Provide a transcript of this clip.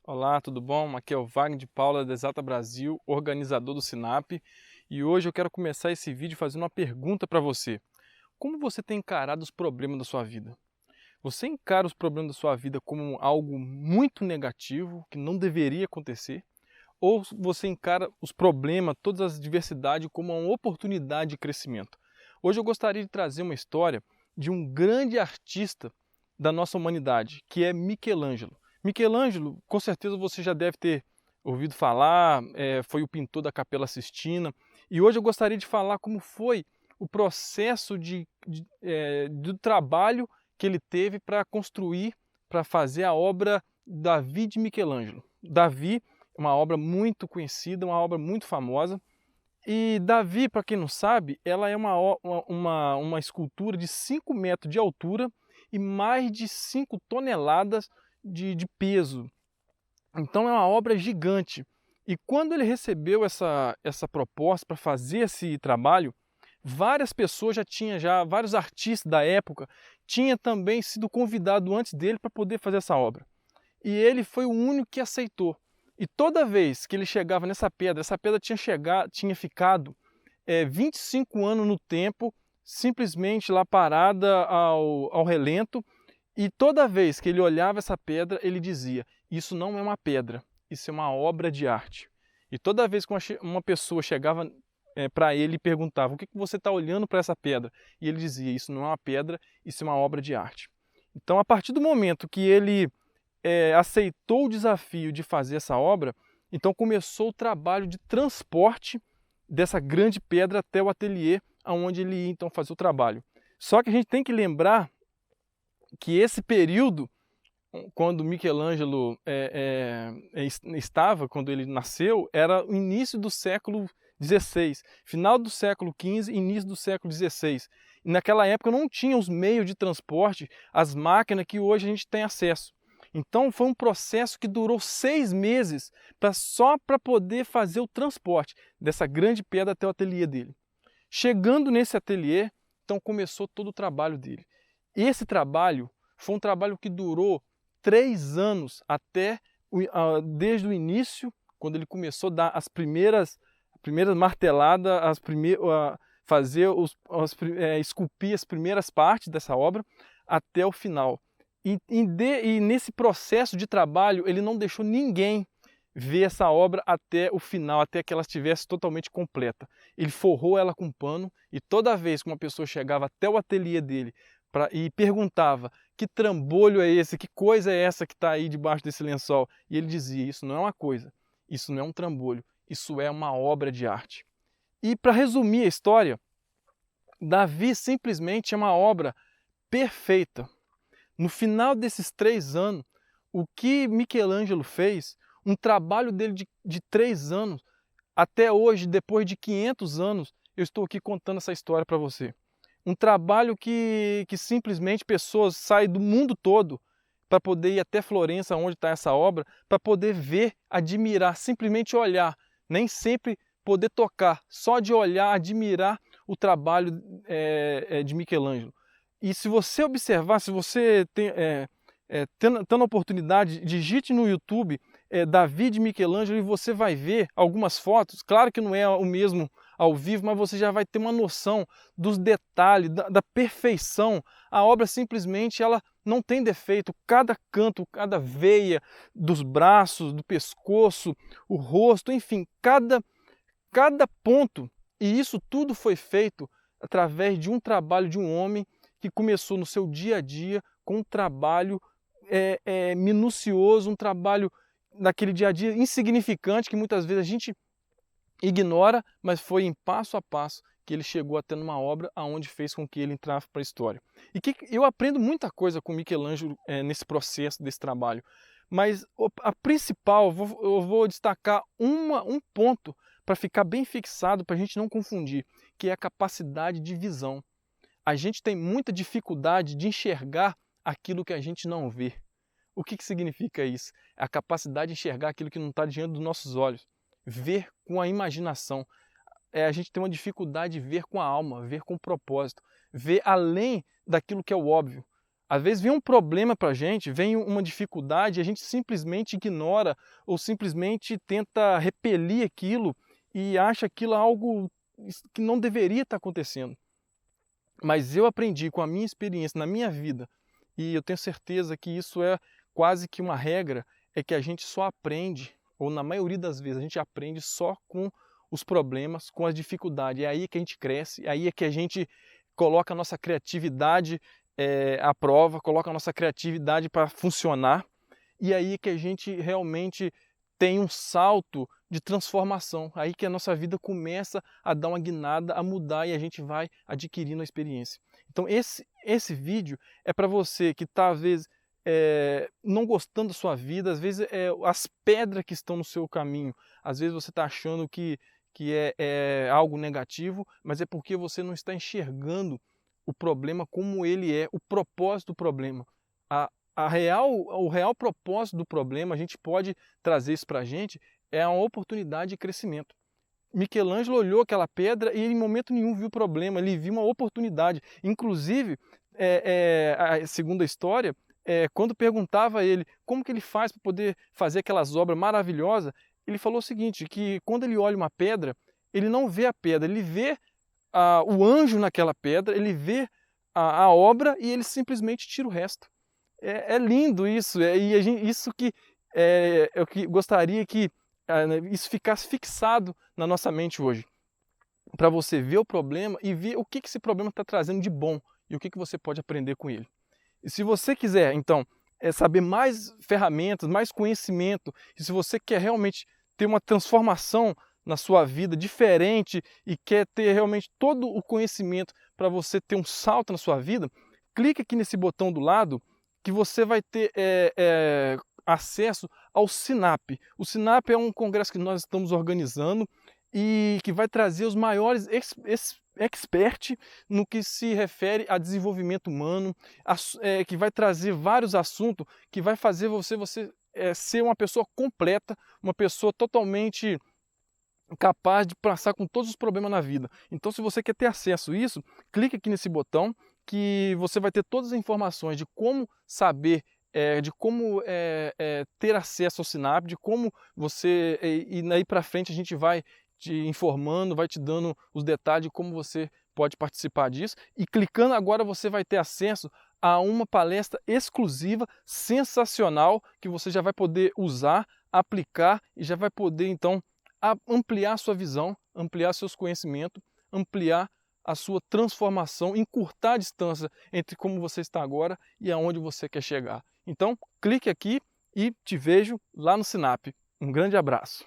Olá, tudo bom? Aqui é o Wagner de Paula da Exata Brasil, organizador do Sinap, e hoje eu quero começar esse vídeo fazendo uma pergunta para você. Como você tem encarado os problemas da sua vida? Você encara os problemas da sua vida como algo muito negativo, que não deveria acontecer? Ou você encara os problemas, todas as adversidades como uma oportunidade de crescimento? Hoje eu gostaria de trazer uma história de um grande artista da nossa humanidade, que é Michelangelo. Michelangelo, com certeza você já deve ter ouvido falar, foi o pintor da Capela Sistina, e hoje eu gostaria de falar como foi o processo do trabalho que ele teve para construir, para fazer a obra Davi de Michelangelo. Davi é uma obra muito conhecida, uma obra muito famosa, e Davi, para quem não sabe, ela é uma escultura de 5 metros de altura e mais de 5 toneladas de peso. Então é uma obra gigante. E quando ele recebeu essa proposta para fazer esse trabalho, várias pessoas vários artistas da época, tinham também sido convidados antes dele para poder fazer essa obra. E ele foi o único que aceitou. E toda vez que ele chegava nessa pedra, essa pedra tinha ficado 25 anos no tempo, simplesmente lá parada ao relento, e toda vez que ele olhava essa pedra, ele dizia: isso não é uma pedra, isso é uma obra de arte. E toda vez que uma pessoa chegava para ele e perguntava: o que você está olhando para essa pedra? E ele dizia: isso não é uma pedra, isso é uma obra de arte. Então, a partir do momento que ele aceitou o desafio de fazer essa obra, então começou o trabalho de transporte dessa grande pedra até o ateliê onde ele ia então fazer o trabalho. Só que a gente tem que lembrar que esse período, quando Michelangelo estava, quando ele nasceu, era o início do século XVI, final do século XV, início do século XVI. E naquela época não tinha os meios de transporte, as máquinas que hoje a gente tem acesso. Então foi um processo que durou 6 meses só para poder fazer o transporte dessa grande pedra até o ateliê dele. Chegando nesse ateliê, então começou todo o trabalho dele. Esse trabalho foi um trabalho que durou 3 anos, desde o início, quando ele começou a dar as primeiras marteladas, esculpir as primeiras partes dessa obra, até o final. E nesse processo de trabalho, ele não deixou ninguém ver essa obra até o final, até que ela estivesse totalmente completa. Ele forrou ela com pano, e toda vez que uma pessoa chegava até o ateliê dele e perguntava: que trambolho é esse, que coisa é essa que está aí debaixo desse lençol? E ele dizia: isso não é uma coisa, isso não é um trambolho, isso é uma obra de arte. E para resumir a história, Davi simplesmente é uma obra perfeita. No final desses 3 anos, o que Michelangelo fez, um trabalho dele de 3 anos, até hoje, depois de 500 anos, eu estou aqui contando essa história para você. Um trabalho que simplesmente pessoas saem do mundo todo para poder ir até Florença, onde está essa obra, para poder ver, admirar, simplesmente olhar, nem sempre poder tocar, só de olhar, admirar o trabalho de Michelangelo. E se você observar, se você tendo a oportunidade, digite no YouTube Davi de Michelangelo e você vai ver algumas fotos. Claro que não é o mesmo ao vivo, mas você já vai ter uma noção dos detalhes, da perfeição. A obra simplesmente ela não tem defeito. Cada canto, cada veia dos braços, do pescoço, o rosto, enfim, cada ponto. E isso tudo foi feito através de um trabalho de um homem que começou no seu dia a dia com um trabalho minucioso, um trabalho naquele dia a dia insignificante que muitas vezes a gente ignora, mas foi em passo a passo que ele chegou até numa obra aonde fez com que ele entrasse para a história. E que eu aprendo muita coisa com Michelangelo nesse processo desse trabalho, mas a principal, eu vou destacar um ponto para ficar bem fixado, para a gente não confundir, que é a capacidade de visão. A gente tem muita dificuldade de enxergar aquilo que a gente não vê. O que significa isso? É a capacidade de enxergar aquilo que não está diante dos nossos olhos. Ver com a imaginação. A gente tem uma dificuldade de ver com a alma, ver com o propósito, ver além daquilo que é o óbvio. Às vezes vem um problema para a gente, vem uma dificuldade, a gente simplesmente ignora ou simplesmente tenta repelir aquilo e acha aquilo algo que não deveria estar acontecendo. Mas eu aprendi com a minha experiência na minha vida, e eu tenho certeza que isso é quase que uma regra, é que a gente só aprende, ou na maioria das vezes a gente aprende só com os problemas, com as dificuldades. É aí que a gente cresce, é aí que a gente coloca a nossa criatividade à prova, coloca a nossa criatividade para funcionar, e aí que a gente realmente tem um salto de transformação, aí que a nossa vida começa a dar uma guinada, a mudar e a gente vai adquirindo a experiência. Então esse vídeo é para você que está às vezes não gostando da sua vida, às vezes as pedras que estão no seu caminho, às vezes você está achando que é algo negativo, mas é porque você não está enxergando o problema como ele é, o propósito do problema. O real propósito do problema, a gente pode trazer isso para a gente, é uma oportunidade de crescimento. Michelangelo olhou aquela pedra e ele, em momento nenhum viu problema, ele viu uma oportunidade. Inclusive, a segunda história, quando perguntava a ele como que ele faz para poder fazer aquelas obras maravilhosas, ele falou o seguinte, que quando ele olha uma pedra, ele não vê a pedra, ele vê o anjo naquela pedra, ele vê a obra e ele simplesmente tira o resto. É lindo isso, isso que eu gostaria que isso ficasse fixado na nossa mente hoje, para você ver o problema e ver o que esse problema está trazendo de bom e o que você pode aprender com ele. E se você quiser, então, saber mais ferramentas, mais conhecimento, e se você quer realmente ter uma transformação na sua vida diferente e quer ter realmente todo o conhecimento para você ter um salto na sua vida, clique aqui nesse botão do lado que você vai ter acesso ao SINAP. O SINAP é um congresso que nós estamos organizando e que vai trazer os maiores experts no que se refere a desenvolvimento humano, que vai trazer vários assuntos que vai fazer você ser uma pessoa completa, uma pessoa totalmente capaz de passar com todos os problemas na vida. Então, se você quer ter acesso a isso, clique aqui nesse botão que você vai ter todas as informações de como saber, de como ter acesso ao SINAP, de como você, e daí para frente a gente vai te informando, vai te dando os detalhes de como você pode participar disso. E clicando agora você vai ter acesso a uma palestra exclusiva, sensacional, que você já vai poder usar, aplicar e já vai poder então ampliar sua visão, ampliar seus conhecimentos, ampliar a sua transformação, encurtar a distância entre como você está agora e aonde você quer chegar. Então, clique aqui e te vejo lá no SINAP. Um grande abraço.